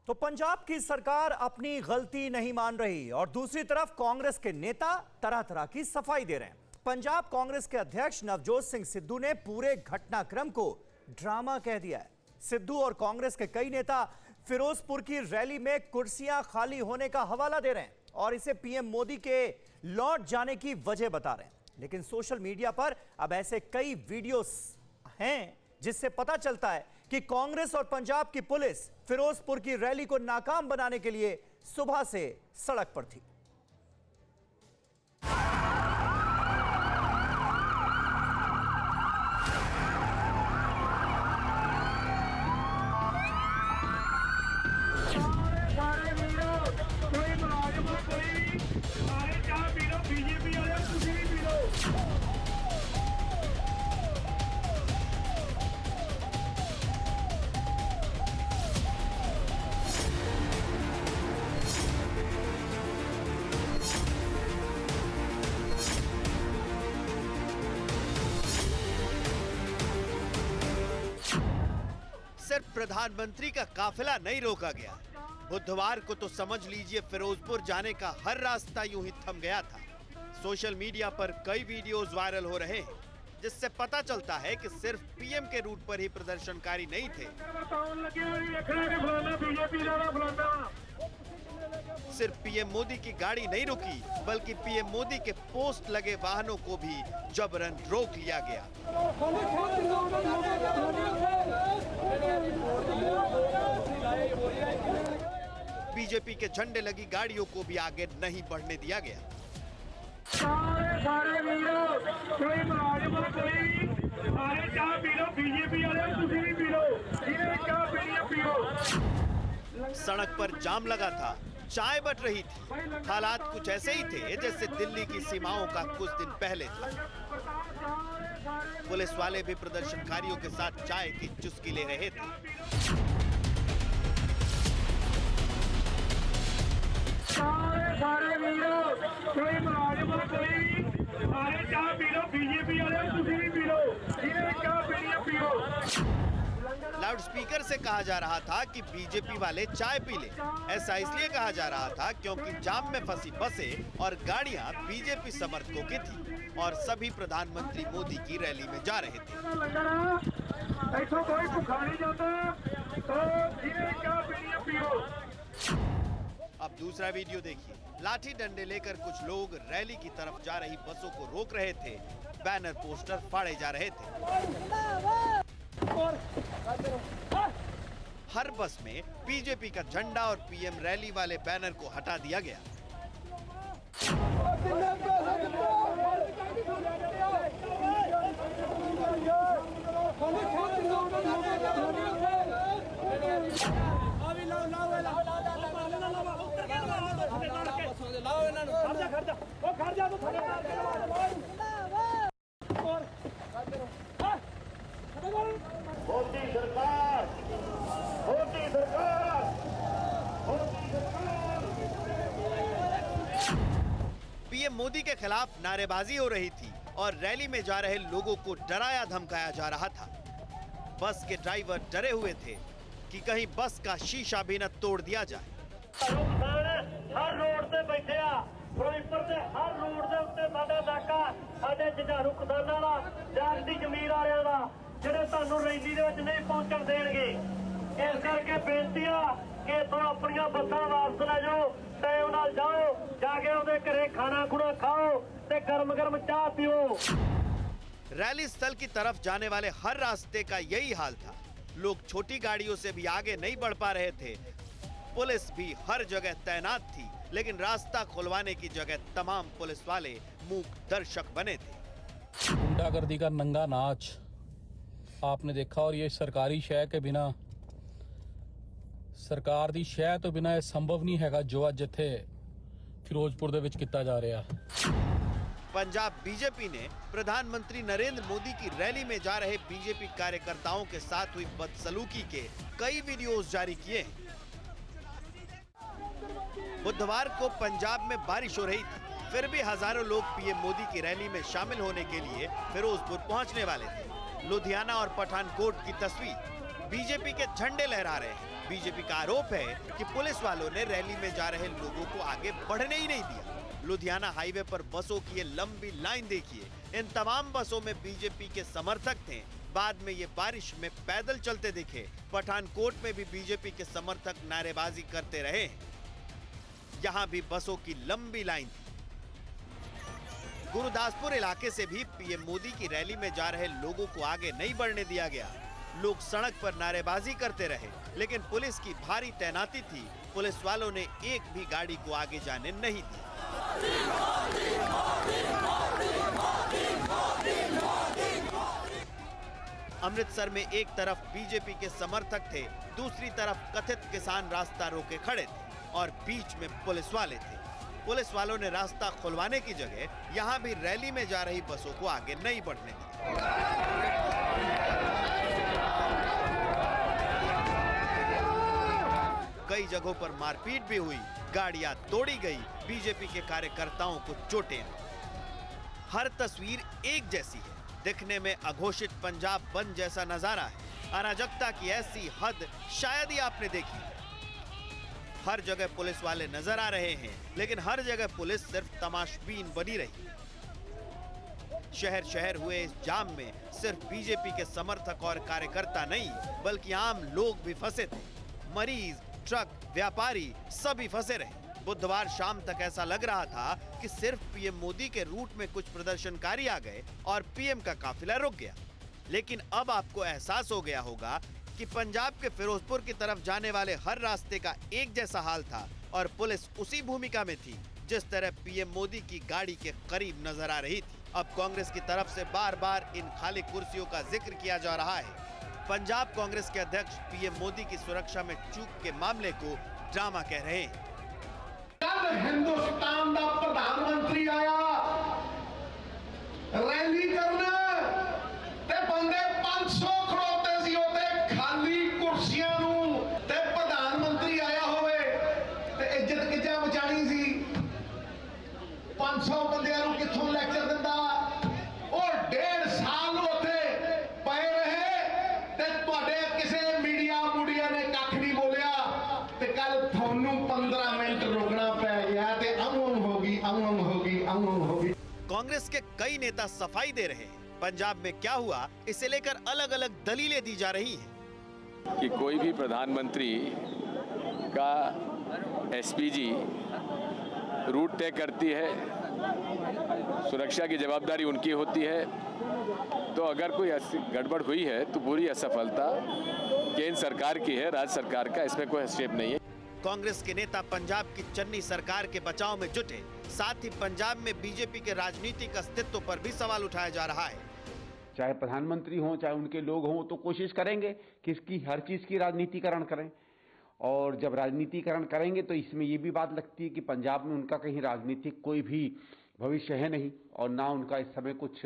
तो पंजाब की सरकार अपनी गलती नहीं मान रही और दूसरी तरफ कांग्रेस के नेता तरह तरह की सफाई दे रहे हैं। पंजाब कांग्रेस के अध्यक्ष नवजोत सिंह सिद्धू ने पूरे घटनाक्रम को ड्रामा कह दिया है। सिद्धू और कांग्रेस के कई नेता फिरोजपुर की रैली में कुर्सियां खाली होने का हवाला दे रहे हैं और इसे पीएम मोदी के लौट जाने की वजह बता रहे हैं। लेकिन सोशल मीडिया पर अब ऐसे कई वीडियोस हैं जिससे पता चलता है कि कांग्रेस और पंजाब की पुलिस फिरोजपुर की रैली को नाकाम बनाने के लिए सुबह से सड़क पर थी। सिर्फ प्रधानमंत्री का काफिला नहीं रोका गया। बुधवार को तो समझ लीजिए फिरोजपुर जाने का हर रास्ता यूं ही थम गया था। सोशल मीडिया पर कई वीडियोस वायरल हो रहे हैं जिससे पता चलता है कि सिर्फ पीएम के रूट पर ही प्रदर्शनकारी नहीं थे। सिर्फ पीएम मोदी की गाड़ी नहीं रुकी बल्कि पीएम मोदी के पोस्ट लगे वाहनों को भी जबरन रोक लिया गया। बीजेपी के झंडे लगी गाड़ियों को भी आगे नहीं बढ़ने दिया गया। सड़क पर जाम लगा था, चाय बट रही थी। हालात कुछ ऐसे ही थे जैसे दिल्ली की सीमाओं का कुछ दिन पहले था। पुलिस वाले भी प्रदर्शनकारियों के साथ चाय की चुस्की ले रहे थे। लाउड स्पीकर से कहा जा रहा था कि बीजेपी वाले चाय पी ले। ऐसा इसलिए कहा जा रहा था क्योंकि जाम में फंसी बसें और गाड़ियां बीजेपी समर्थकों की थी और सभी प्रधानमंत्री मोदी की रैली में जा रहे थे। अब दूसरा वीडियो देखिए। लाठी डंडे लेकर कुछ लोग रैली की तरफ जा रही बसों को रोक रहे थे। बैनर पोस्टर फाड़े जा रहे थे। हर बस में बीजेपी का झंडा और पीएम रैली वाले बैनर को हटा दिया गया। पीएम मोदी के खिलाफ नारेबाजी हो रही थी और रैली में जा रहे लोगों को डराया धमकाया जा रहा था। बस के ड्राइवर डरे हुए थे कि कहीं बस का शीशा भी न तोड़ दिया जाए। हर रोड से बैठे फिरोजपुर से हर रोड के उत्ते साडा नाका साडे जुझारू किसानां दा जागती जमीर वालियां दा ਜਿਹੜੇ ਤੁਹਾਨੂੰ ਰੈਲੀ ਦੇ ਵਿੱਚ नहीं पहुंचण देणगे। इस करके बेनती आ कि इथों अपनियां बसां वापस ले जाओ, टाइम नाल जाओ, जाके ਉਹਦੇ घरे खाना खुना खाओ ते गरम गरम चाह पियो। रैली स्थल की तरफ जाने वाले हर रास्ते का यही हाल था। लोग छोटी गाड़ियों से भी आगे नहीं बढ़ पा रहे थे। पुलिस भी हर जगह तैनात थी लेकिन रास्ता खुलवाने की जगह तमाम पुलिस वाले मूक दर्शक बने थे। गुंडागर्दी का नंगा नाच आपने देखा और ये सरकारी शय के बिना सरकार दी शय तो बिना यह संभव नहीं हैगा जो अज इत्थे फिरोजपुर दे विच कीता जा रहा। पंजाब बीजेपी ने प्रधानमंत्री नरेंद्र मोदी की रैली में जा रहे बीजेपी कार्यकर्ताओं के साथ हुई बदसलूकी के कई वीडियोस जारी किए हैं। बुधवार को पंजाब में बारिश हो रही थी, फिर भी हजारों लोग पीएम मोदी की रैली में शामिल होने के लिए फिरोजपुर पहुंचने वाले थे। लुधियाना और पठानकोट की तस्वीर, बीजेपी के झंडे लहरा रहे हैं। बीजेपी का आरोप है कि पुलिस वालों ने रैली में जा रहे लोगों को आगे बढ़ने ही नहीं दिया। लुधियाना हाईवे पर बसों की ये लंबी लाइन देखिए। इन तमाम बसों में बीजेपी के समर्थक थे। बाद में ये बारिश में पैदल चलते दिखे। पठानकोट में भी बीजेपी के समर्थक नारेबाजी करते रहे। यहाँ भी बसों की लंबी लाइन थी। गुरुदासपुर इलाके से भी पीएम मोदी की रैली में जा रहे लोगों को आगे नहीं बढ़ने दिया गया। लोग सड़क पर नारेबाजी करते रहे, लेकिन पुलिस की भारी तैनाती थी। पुलिस वालों ने एक भी गाड़ी को आगे जाने नहीं दी। अमृतसर में एक तरफ बीजेपी के समर्थक थे, दूसरी तरफ कथित किसान रास्ता रोके खड़े थे और बीच में पुलिस वाले थे। पुलिस वालों ने रास्ता खुलवाने की जगह यहां भी रैली में जा रही बसों को आगे नहीं बढ़ने दी। कई जगहों पर मारपीट भी हुई, गाड़ियां तोड़ी गई, बीजेपी के कार्यकर्ताओं को चोटें आई। हर तस्वीर एक जैसी है। दिखने में अघोषित पंजाब बंद जैसा नजारा है। अराजकता की ऐसी हद शायद ही आपने देखी। हर जगह पुलिस वाले नजर आ रहे हैं, लेकिन हर जगह पुलिस सिर्फ तमाशबीन बनी रही। शहर शहर हुए इस जाम में सिर्फ बीजेपी के समर्थक और कार्यकर्ता नहीं, बल्कि आम लोग भी फंसे थे। मरीज, ट्रक, व्यापारी सभी फंसे रहे। बुधवार शाम तक ऐसा लग रहा था कि सिर्फ पीएम मोदी के रूट में कुछ प्रदर्शनकारी आ गए और पीएम का काफिला रुक गया। लेकिन अब आपको एहसास हो गया होगा कि पंजाब के फिरोजपुर की तरफ जाने वाले हर रास्ते का एक जैसा हाल था और पुलिस उसी भूमिका में थी जिस तरह पीएम मोदी की गाड़ी के करीब नजर आ रही थी। अब कांग्रेस की तरफ से बार बार इन खाली कुर्सियों का जिक्र किया जा रहा है। पंजाब कांग्रेस के अध्यक्ष पीएम मोदी की सुरक्षा में चूक के मामले को ड्रामा कह रहे हैं। कल हिंदुस्तान का प्रधानमंत्री आया रैली करने ते बंदे 500 खड़ोते सी होते खाली कुर्सियां नूं ते प्रधानमंत्री आया होवे ते इज्जत कित्थे बचानी सी। 500 बंदियां नूं कित्थों लेक्चर दिंदा और 1.5 साल उत्थे पए रहे ते तुहाडे किसे मीडिया ने कख नहीं बोलिया ते कल थानू 15 मिनट रोकना पै गया ते होगी। कांग्रेस के कई नेता सफाई दे रहे हैं। पंजाब में क्या हुआ, इसे लेकर अलग अलग दलीलें दी जा रही हैं। कि कोई भी प्रधानमंत्री का एसपीजी रूट तय करती है, सुरक्षा की जवाबदारी उनकी होती है। तो अगर कोई गड़बड़ हुई है तो पूरी असफलता केंद्र सरकार की है, राज्य सरकार का इसमें कोई हस्तक्षेप नहीं है। कांग्रेस के नेता पंजाब की चन्नी सरकार के बचाव में जुटे, साथ ही पंजाब में बीजेपी के राजनीतिक अस्तित्व पर भी सवाल उठाया जा रहा है। चाहे प्रधानमंत्री हों चाहे उनके लोग हों तो कोशिश करेंगे कि इसकी हर चीज की राजनीतिकरण करें, और जब राजनीतिकरण करेंगे तो इसमें ये भी बात लगती है कि पंजाब में उनका कहीं राजनीतिक कोई भी भविष्य है नहीं और ना उनका इस समय कुछ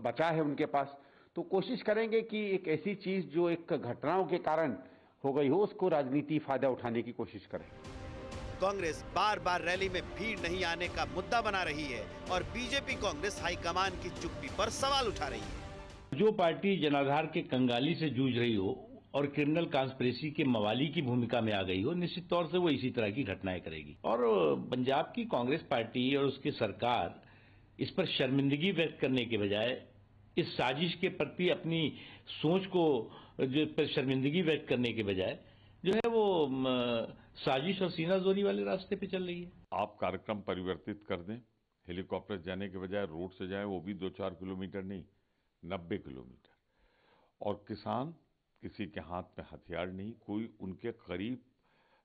बचा है उनके पास। तो कोशिश करेंगे कि एक ऐसी चीज जो एक घटनाओं के कारण हो गई हो उसको राजनीति फायदा उठाने की कोशिश करें। कांग्रेस बार बार रैली में भीड़ नहीं आने का मुद्दा बना रही है और बीजेपी कांग्रेस हाईकमान की चुप्पी पर सवाल उठा रही है। जो पार्टी जनाधार के कंगाली से जूझ रही हो और क्रिमिनल कॉन्स्पिरेसी के मवाली की भूमिका में आ गई हो, निश्चित तौर से वो इसी तरह की घटनाएं करेगी। और पंजाब की कांग्रेस पार्टी और उसकी सरकार इस पर शर्मिंदगी व्यक्त करने के बजाय इस साजिश के प्रति अपनी सोच को जो पर शर्मिंदगी व्यक्त करने के बजाय जो है वो साजिश और सीनाजोरी वाले रास्ते पे चल रही है। आप कार्यक्रम परिवर्तित कर दें, हेलीकॉप्टर जाने के बजाय रोड से जाएं, वो भी 2-4 किलोमीटर नहीं 90 किलोमीटर, और किसान किसी के हाथ में हथियार नहीं, कोई उनके करीब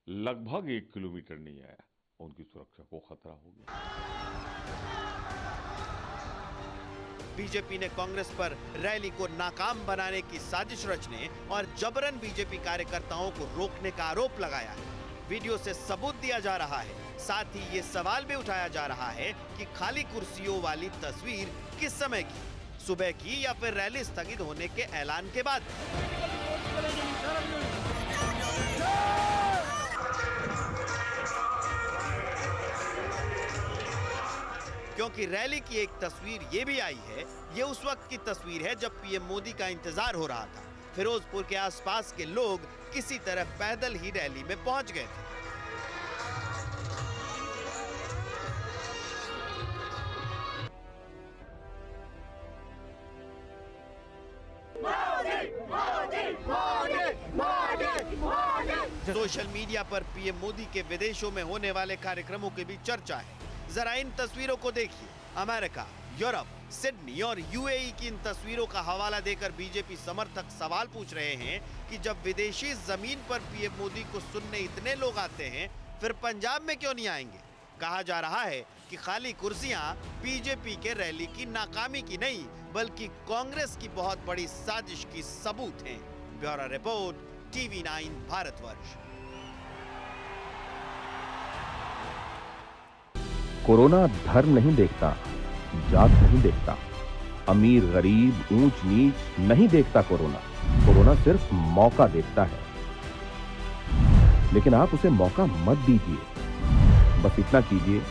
लगभग 1 किलोमीटर नहीं आया, उनकी सुरक्षा को खतरा हो गया। बीजेपी ने कांग्रेस पर रैली को नाकाम बनाने की साजिश रचने और जबरन बीजेपी कार्यकर्ताओं को रोकने का आरोप लगाया है। वीडियो से सबूत दिया जा रहा है। साथ ही ये सवाल भी उठाया जा रहा है कि खाली कुर्सियों वाली तस्वीर किस समय की, सुबह की या फिर रैली स्थगित होने के ऐलान के बाद। क्योंकि रैली की एक तस्वीर ये भी आई है, ये उस वक्त की तस्वीर है जब पीएम मोदी का इंतजार हो रहा था। फिरोजपुर के आसपास के लोग किसी तरह पैदल ही रैली में पहुंच गए थे। सोशल मीडिया पर पीएम मोदी के विदेशों में होने वाले कार्यक्रमों की भी चर्चा है। जरा इन तस्वीरों को देखिए। अमेरिका, यूरोप, सिडनी और यूएई की इन तस्वीरों का हवाला देकर बीजेपी समर्थक सवाल पूछ रहे हैं कि जब विदेशी जमीन पर पीएम मोदी को सुनने इतने लोग आते हैं, फिर पंजाब में क्यों नहीं आएंगे? कहा जा रहा है कि खाली कुर्सियां बीजेपी के रैली की नाकामी की नहीं, बल्कि कांग्रेस की बहुत बड़ी साजिश की सबूत हैं। Bureau report, TV9 Bharatvarsh. Corona धर्म नहीं देखता, जात नहीं देखता, अमीर गरीब ऊंच नीच नहीं देखता। कोरोना सिर्फ मौका देखता है, लेकिन आप उसे मौका मत दीजिए। बस इतना कीजिए,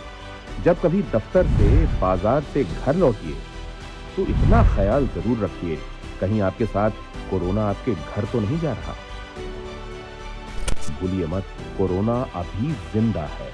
जब कभी दफ्तर से, बाजार से घर लौटिए तो इतना ख्याल जरूर रखिए कहीं आपके साथ कोरोना आपके घर तो नहीं जा रहा। भूलिए मत, कोरोना अभी जिंदा है।